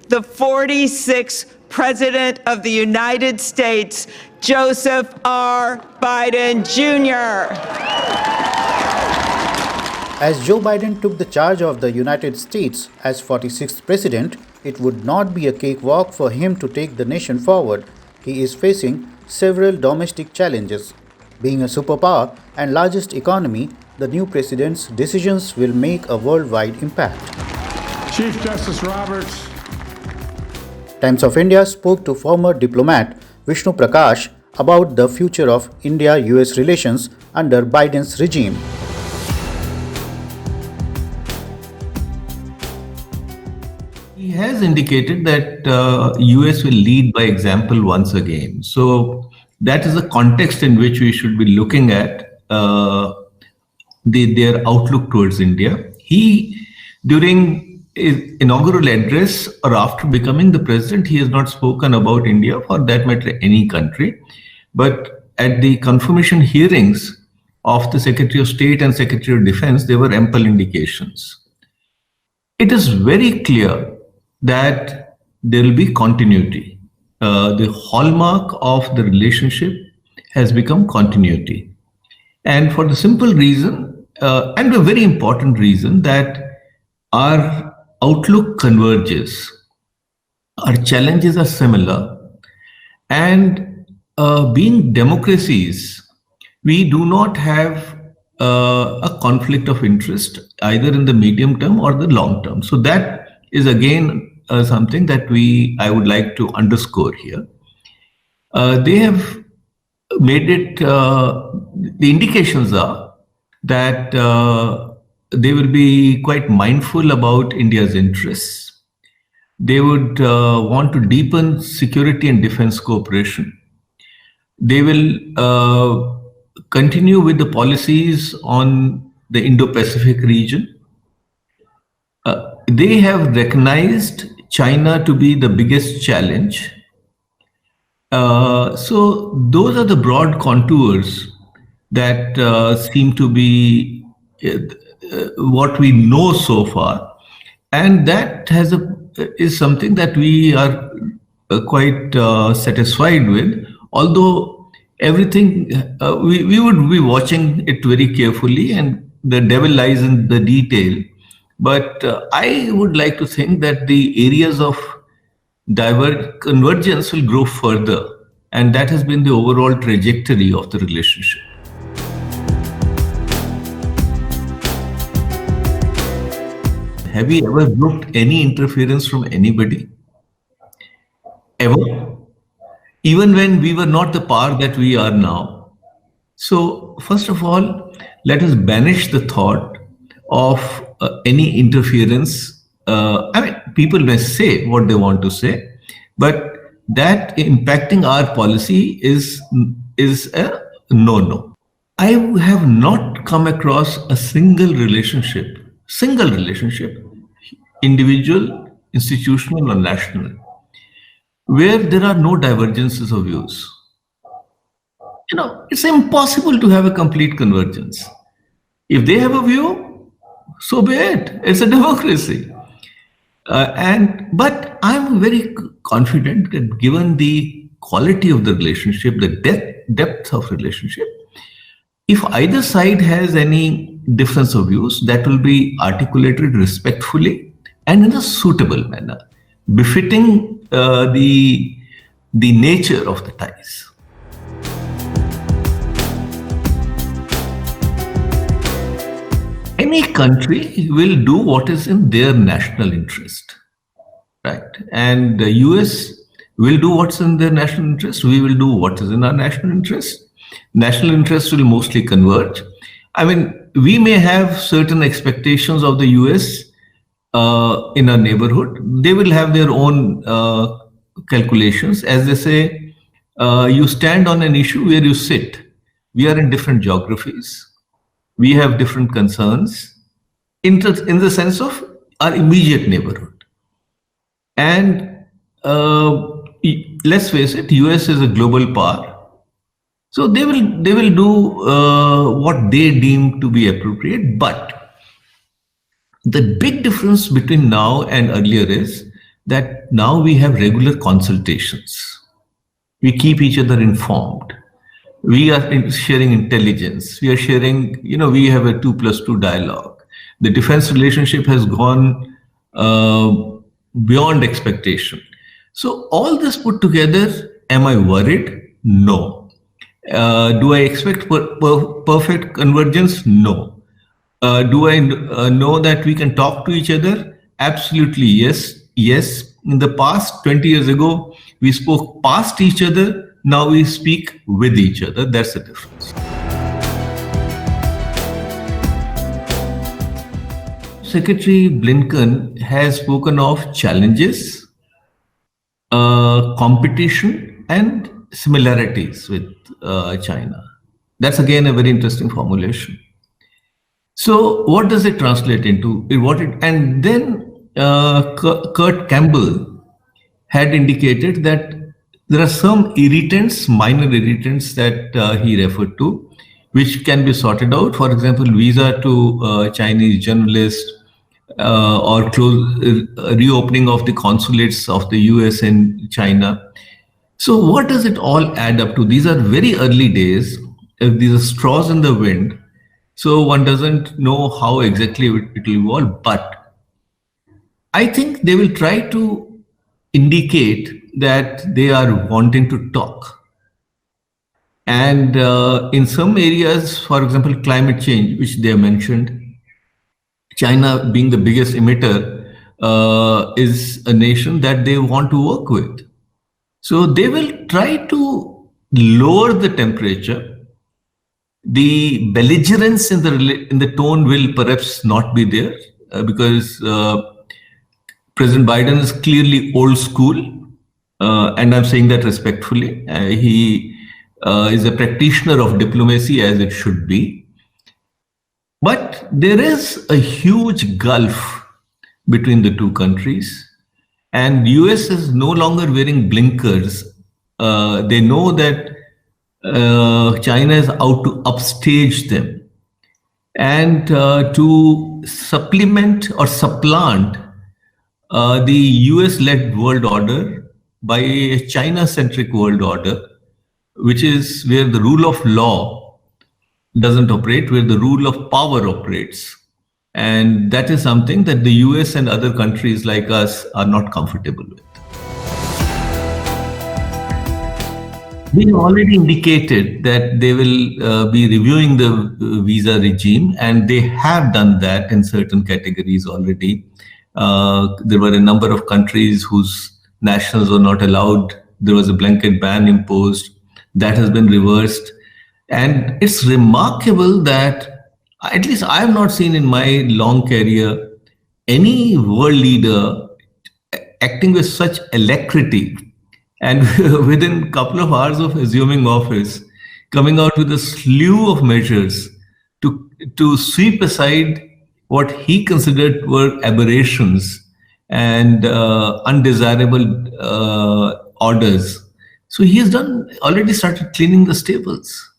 the 46th President of the United States, Joseph R. Biden, Jr. As Joe Biden took the charge of the United States as 46th president, it would not be a cakewalk for him to take the nation forward. He is facing several domestic challenges. Being a superpower and largest economy, the new president's decisions will make a worldwide impact. Chief Justice Roberts. Times of India spoke to former diplomat Vishnu Prakash about the future of India-US relations under Biden's regime. He has indicated that US will lead by example once again. So that is the context in which we should be looking at their outlook towards India. He, during his inaugural address or after becoming the president, he has not spoken about India, for that matter any country. But at the confirmation hearings of the Secretary of State and Secretary of Defense, there were ample indications. It is very clear that there will be continuity. The hallmark of the relationship has become continuity. And for the simple reason, and a very important reason, that our outlook converges, our challenges are similar, and being democracies, we do not have a conflict of interest either in the medium term or the long term. So that is again something that I would like to underscore here. They have made it, the indications are that they will be quite mindful about India's interests. They would want to deepen security and defense cooperation. They will continue with the policies on the Indo-Pacific region. They have recognized China to be the biggest challenge. So those are the broad contours that seem to be what we know so far, and that is something that we are quite satisfied with. Although everything we would be watching it very carefully, and the devil lies in the detail. But I would like to think that the areas of convergence will grow further, and that has been the overall trajectory of the relationship. Have we ever looked any interference from anybody? Ever? Even when we were not the power that we are now. So first of all, let us banish the thought of any interference. I mean, people may say what they want to say, but that impacting our policy is a no-no. I have not come across a single relationship, individual, institutional or national, where there are no divergences of views. You know, it's impossible to have a complete convergence. If they have a view, so be it. It's a democracy. But I'm very confident that given the quality of the relationship, the depth of relationship, if either side has any difference of views, that will be articulated respectfully and in a suitable manner, befitting the nature of the ties. Any country will do what is in their national interest, right? And the US will do what's in their national interest. We will do what is in our national interest. National interests will mostly converge. I mean, we may have certain expectations of the US in our neighborhood. They will have their own calculations. As they say, you stand on an issue where you sit. We are in different geographies. We have different concerns in the sense of our immediate neighborhood. And let's face it, US is a global power. So they will do what they deem to be appropriate. But the big difference between now and earlier is that now we have regular consultations. We keep each other informed. We are sharing intelligence. We are sharing, we have a 2+2 dialogue. The defense relationship has gone beyond expectation. So all this put together, am I worried? No. Do I expect perfect convergence? No. Do I know that we can talk to each other? Absolutely, yes. Yes. In the past, 20 years ago, we spoke past each other. Now we speak with each other. That's the difference. Secretary Blinken has spoken of challenges, competition, and similarities with China. That's again a very interesting formulation. So what does it translate into? And then Kurt Campbell had indicated that there are some irritants, minor irritants that he referred to, which can be sorted out. For example, visa to Chinese journalists or reopening of the consulates of the US in China. So what does it all add up to? These are very early days. These are straws in the wind. So one doesn't know how exactly it will evolve. But I think they will try to indicate that they are wanting to talk. And in some areas, for example, climate change, which they mentioned, China being the biggest emitter is a nation that they want to work with. So they will try to lower the temperature. The belligerence in the tone will perhaps not be there because President Biden is clearly old school, and I'm saying that respectfully. He is a practitioner of diplomacy as it should be. But there is a huge gulf between the two countries, and US is no longer wearing blinkers. They know that China is out to upstage them, and to supplement or supplant the US-led world order by a China-centric world order, which is where the rule of law doesn't operate, where the rule of power operates. And that is something that the US and other countries like us are not comfortable with. They already indicated that they will be reviewing the visa regime, and they have done that in certain categories already. There were a number of countries whose nationals were not allowed. There was a blanket ban imposed. That has been reversed. And it's remarkable that, at least I have not seen in my long career, any world leader acting with such alacrity and within a couple of hours of assuming office, coming out with a slew of measures to sweep aside what he considered were aberrations and undesirable orders. So he has already started cleaning the stables.